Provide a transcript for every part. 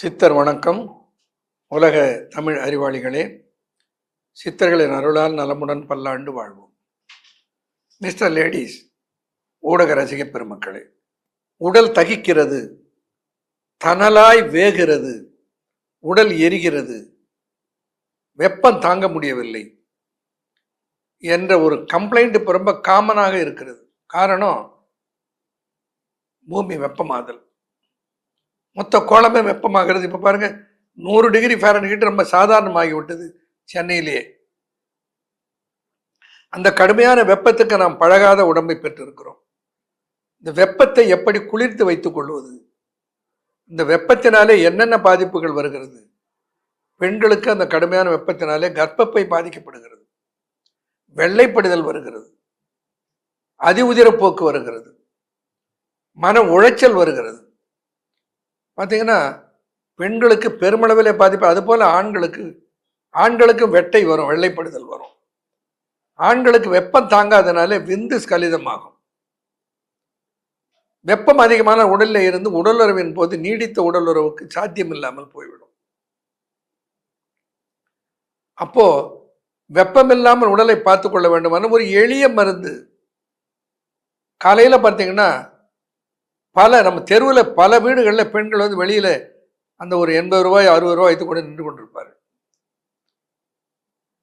சித்தர் வணக்கம். உலக தமிழ் அறிவாளிகளே, சித்தர்களின் அருளால் நலமுடன் பல்லாண்டு வாழ்வோம். மிஸ்டர் லேடிஸ், ஊடக ரசிக பெருமக்களே, உடல் தகிக்கிறது, தணலாய் வேகிறது, உடல் எரிகிறது, வெப்பம் தாங்க முடியவில்லை என்ற ஒரு கம்ப்ளைண்ட் இப்போ ரொம்ப காமனாக இருக்கிறது. காரணம், பூமி வெப்பமாதல், மொத்த கோலமே வெப்பமாகிறது. இப்போ பாருங்க, 100 டிகிரி ஃபாரன்ஹீட் ரொம்ப சாதாரணமாகி விட்டது சென்னையிலேயே. அந்த கடுமையான வெப்பத்துக்கு நாம் பழகாத உடம்பை பெற்றிருக்கிறோம். இந்த வெப்பத்தை எப்படி குளிர்த்து வைத்துக் கொள்வது? இந்த வெப்பத்தினாலே என்னென்ன பாதிப்புகள் வருகிறது? பெண்களுக்கு அந்த கடுமையான வெப்பத்தினாலே கர்ப்பப்பை பாதிக்கப்படுகிறது, வெள்ளைப்படுதல் வருகிறது, அதி உதிரப்போக்கு வருகிறது, மன உளைச்சல் வருகிறது. பார்த்தீங்கன்னா பெண்களுக்கு பெருமளவிலே பாதிப்பு. அதுபோல் ஆண்களுக்கு வெட்டை வரும், வெள்ளைப்படுதல் வரும். ஆண்களுக்கு வெப்பம் தாங்காதனாலே விந்து ஸ்கலிதமாகும். வெப்பம் அதிகமான உடலில் இருந்து உடலுறவின் போது நீடித்த உடலுறவுக்கு சாத்தியம் இல்லாமல் போய்விடும். அப்போ வெப்பம் இல்லாமல் உடலை பார்த்து கொள்ள வேண்டுமான ஒரு எளிய மருந்து. காலையில பார்த்தீங்கன்னா நம்ம தெருவில் பல வீடுகளில் பெண்கள் வந்து வெளியில அந்த ஒரு 80 ரூபாய் 60 ரூபாய் வைத்து கொண்டு நின்று கொண்டிருப்பாரு.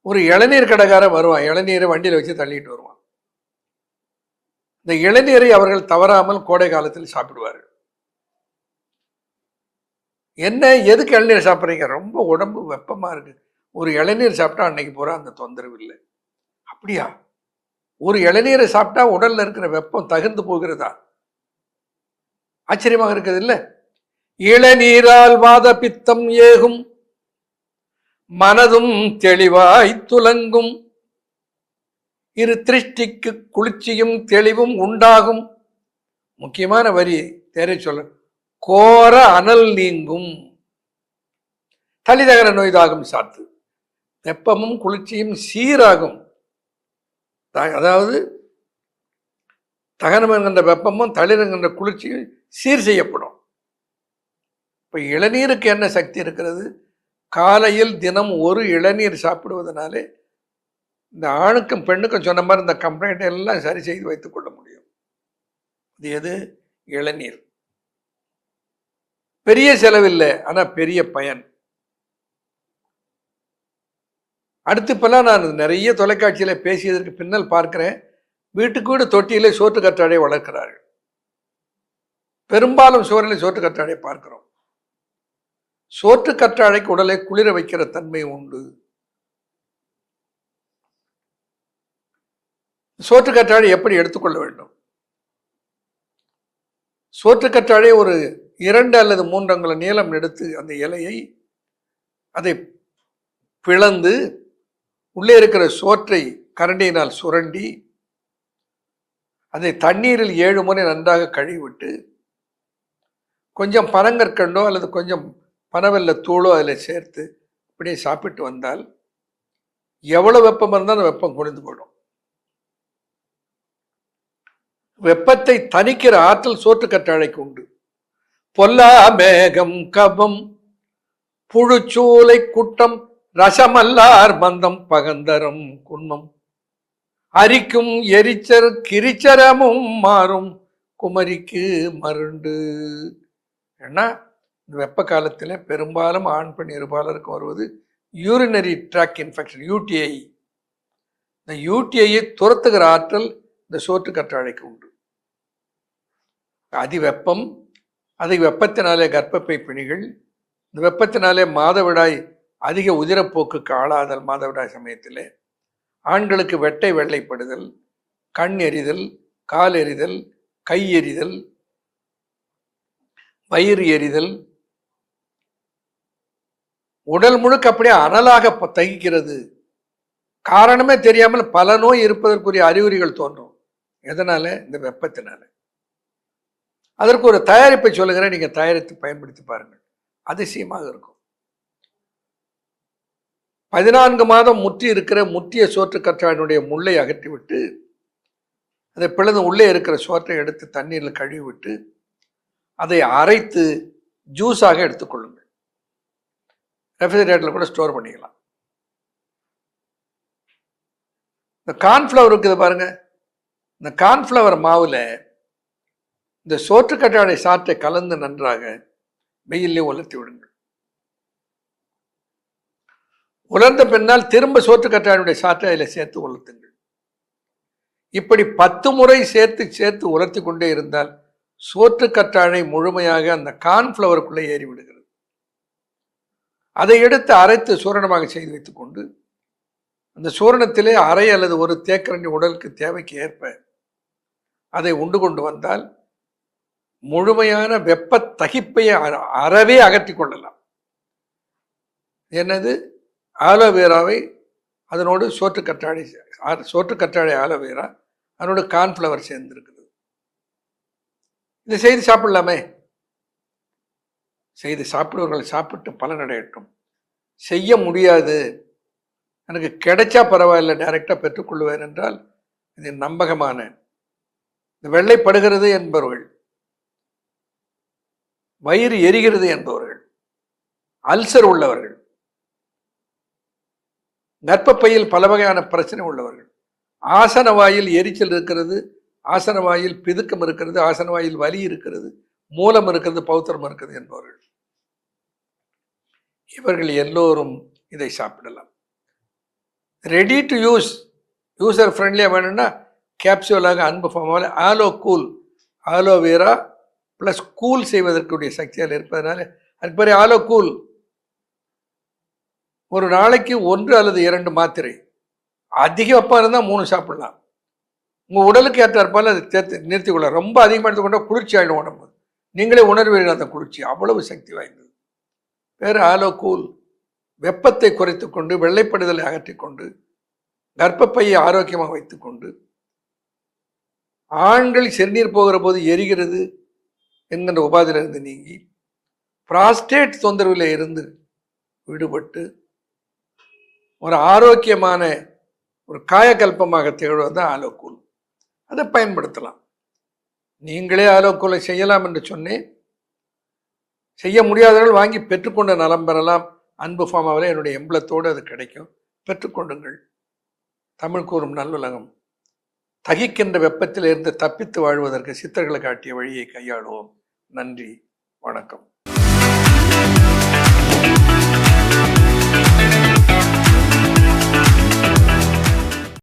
ஒரு இளநீர் கடைக்காரன் வருவான், இளநீரை வண்டியில் வச்சு தள்ளிட்டு வருவான். இந்த இளநீரை அவர்கள் தவறாமல் கோடை காலத்தில் சாப்பிடுவார்கள். என்ன, எதுக்கு இளநீர் சாப்பிட்றீங்க? ரொம்ப உடம்பு வெப்பமா இருக்கு, ஒரு இளநீர் சாப்பிட்டா அன்னைக்கு பூரா அந்த தொந்தரவு இல்லை. அப்படியா? ஒரு இளநீரை சாப்பிட்டா உடல்ல இருக்கிற வெப்பம் தகுந்து போகிறதா? ஆச்சரியமாக இருக்குது இல்ல? இளநீரால் வாத பித்தம் ஏகும், மனதும் தெளிவாய் துலங்கும், இரு திருஷ்டிக்கு குளிர்ச்சியும் தெளிவும் உண்டாகும். முக்கியமான வரி தேரை சொல்ல, கோர அனல் நீங்கும், தலிதகர நோய்தாகும் சாத்து, வெப்பமும் குளிர்ச்சியும் சீராகும். அதாவது தகனம் என்கின்ற வெப்பமும் தளிர் என்கின்ற குளிர்ச்சியும் சீர் செய்யப்படும். இப்போ இளநீருக்கு என்ன சக்தி இருக்கிறது? காலையில் தினம் ஒரு இளநீர் சாப்பிடுவதனாலே இந்த ஆணுக்கும் பெண்ணுக்கும் சொன்ன மாதிரி இந்த கம்ப்ளைண்ட் எல்லாம் சரி செய்து வைத்துக் கொள்ள முடியும். இது எது? இளநீர். பெரிய செலவில்லை, ஆனா பெரிய பயன். அடுத்து இப்பெல்லாம் நான் நிறைய தொலைக்காட்சியில பேசியதற்கு பின்னல் பார்க்கிறேன், வீட்டுக்கு வீடு தொட்டியிலே சோற்று கற்றாழை வளர்க்கிறார்கள். பெரும்பாலும் சோறிலே சோற்று கற்றாழை பார்க்கிறோம். சோற்று கற்றாழைக்கு உடலை குளிர வைக்கிற தன்மை உண்டு. சோற்று கற்றாழை எப்படி எடுத்துக்கொள்ள வேண்டும்? சோற்று கற்றாழை ஒரு 2 அல்லது 3 அங்குல நீளம் எடுத்து அந்த இலையை அதை பிளந்து உள்ளே இருக்கிற சோற்றை கரண்டியினால் சுரண்டி அதை தண்ணீரில் 7 முறை நன்றாக கழுவிவிட்டு கொஞ்சம் பனங்கற்கண்டோ அல்லது கொஞ்சம் பனவெல்ல தூளோ அதில் சேர்த்து அப்படியே சாப்பிட்டு வந்தால் எவ்வளவு வெப்பம் இருந்தால் அந்த வெப்பம் குறைந்து போயிடும். வெப்பத்தை தணிக்கிற ஆற்றல் சோற்று கற்றாழைக்கு உண்டு. பொல்லா மேகம் கபம் புழுச்சூலை குட்டம் ரசமல்லார் மந்தம் பகந்தரம் குன்மம் அரிக்கும் எரிச்சர் கிரிச்சரமும் மாறும் குமரிக்கு மருண்டு. ஏன்னா இந்த வெப்ப காலத்தில் பெரும்பாலும் ஆண் பெண் இருபாலருக்கு வருவது யூரினரி ட்ராக் இன்ஃபெக்ஷன், யூடிஐ. இந்த யூடிஐயை துரத்துகிற ஆற்றல் இந்த சோற்று கற்றாழைக்கு உண்டு. அதிவெப்பம், அதை வெப்பத்தினாலே கர்ப்பப்பை பிணிகள், இந்த வெப்பத்தினாலே மாதவிடாய் அதிக உதிரப்போக்குக்கு ஆளாதல், மாதவிடாய் சமயத்தில் ஆண்களுக்கு வெட்டை வெள்ளைப்படுதல், கண் எரிதல், கால் எரிதல், கை எரிதல், வயிறு எரிதல், உடல் முழுக்க அப்படியே அனலாக தகிக்கிறது. காரணமே தெரியாமல் பல நோய் இருப்பதற்குரிய அறிகுறிகள் தோன்றும். எதனால? இந்த வெப்பத்தினால. அதற்கு ஒரு தயாரிப்பை சொல்லுகிறேன், நீங்க தயாரித்து பயன்படுத்தி பாருங்கள், அதிசயமாக இருக்கும். 14 மாதம் முற்றிய சோற்று கற்றாழையினுடைய முள்ளை அகற்றிவிட்டு அதை பிளந்து உள்ளே இருக்கிற சோற்றை எடுத்து தண்ணீரில் கழுவிவிட்டு அதை அரைத்து ஜூஸாக எடுத்துக்கொள்ளுங்கள். ரெஃப்ரிஜரேட்டரில் கூட ஸ்டோர் பண்ணிக்கலாம். இந்த கார்ன்ஃப்ளவர் இருக்குது பாருங்க, இந்த கார்ன்ஃப்ளவர் மாவில் இந்த சோற்றுக்கற்றாழை சாற்றை கலந்து நன்றாக வெயிலே உலர்த்தி விடுங்கள். உலர்ந்த பின்னால் திரும்ப சோற்றுக்கற்றாழையுடைய சாற்றை அதில் சேர்த்து உலர்த்துங்கள். இப்படி 10 முறை சேர்த்து உலர்த்தி கொண்டே இருந்தால் சோற்றுக்கற்றாழை முழுமையாக அந்த கார்ன்ஃப்ளவருக்குள்ளே ஏறி விடுகிறது. அதை எடுத்து அரைத்து சூரணமாக செய்து வைத்துக் கொண்டு அந்த சூரணத்திலே அரை அல்லது ஒரு தேக்கரண்டி உடலுக்கு தேவைக்கு ஏற்ப அதை உண்டு கொண்டு வந்தால் முழுமையான வெப்ப தகிப்பையை அறவே அகற்றி கொள்ளலாம். என்னது, ஆலோவேராவை அதனோடு சோற்றுக்கற்றாழை ஆலோவேரா அதனோடு கார்ன்ஃப்ளவர் சேர்ந்திருக்கிறது. இதை செய்து சாப்பிடலாமே. செய்து சாப்பிடுவர்கள் சாப்பிட்டு பலனடையட்டும். செய்ய முடியாது, எனக்கு கிடைச்சா பரவாயில்ல, டைரக்டாக பெற்றுக்கொள்வேன் என்றால் இது நம்பகமான, இந்த வெள்ளைப்படுகிறது என்பவர்கள், வயிறு எரிகிறது என்பவர்கள், அல்சர் உள்ளவர்கள், கர்ப்பப்பையில் பல வகையான பிரச்சனை உள்ளவர்கள், ஆசன வாயில் எரிச்சல் இருக்கிறது, ஆசன வாயில் பிதுக்கம் இருக்கிறது, ஆசன வாயில் வலி இருக்கிறது, மூலம் இருக்கிறது, பௌத்திரம் இருக்கிறது என்பவர்கள், இவர்கள் எல்லோரும் இதை சாப்பிடலாம். ரெடி டு யூஸ், யூசர் ஃப்ரெண்ட்லியாக வேணும்னா கேப்சூலாக அன்பு ஃபார்மாவில் ஆலோ கூல், ஆலோவேரா ப்ளஸ் கூல் செய்வதற்குரிய சக்தியால் இருப்பதனால அதுக்கு பேர் ஆலோ கூல். ஒரு நாளைக்கு 1 அல்லது 2 மாத்திரை, அதிக வெப்பம் இருந்தால் 3 சாப்பிடலாம். உங்கள் உடலுக்கு ஏற்றாற்பால் அதை நிறுத்திக் கொள்ள. ரொம்ப அதிகமாக எடுத்துக்கொண்டால் குளிர்ச்சி ஆகிடும் உடம்பு, நீங்களே உணர்வீர்கள் அந்த குளிர்ச்சி, அவ்வளவு சக்தி வாய்ந்தது. வேறு ஆலோ கூல் வெப்பத்தை குறைத்து கொண்டு, வெள்ளைப்படுதலை அகற்றிக்கொண்டு, கர்ப்பப்பையை ஆரோக்கியமாக வைத்துக்கொண்டு, ஆண்கள் சிறுநீர் போகிற போது எரிகிறது என்கின்ற உபாதியிலிருந்து நீங்கி, பிராஸ்டேட் தொந்தரவில் இருந்து விடுபட்டு ஒரு ஆரோக்கியமான ஒரு காயக்கல்பமாக திகழ்வது தான் ஆலோக்கூல். அதை பயன்படுத்தலாம். நீங்களே ஆலோக்கூலை செய்யலாம் என்று சொன்னேன். செய்ய முடியாதவர்கள் வாங்கி பெற்றுக்கொண்ட நலம் பெறலாம். அன்பு ஃபார்மாவில் என்னுடைய எம்பளத்தோடு அது கிடைக்கும், பெற்றுக்கொண்டுங்கள். தமிழ் கூறும் நல்லுலகம். தகிக்கின்ற வெப்பத்தில் இருந்து தப்பித்து வாழ்வதற்கு சித்தர்களை காட்டிய வழியை கையாளுவோம். நன்றி, வணக்கம்.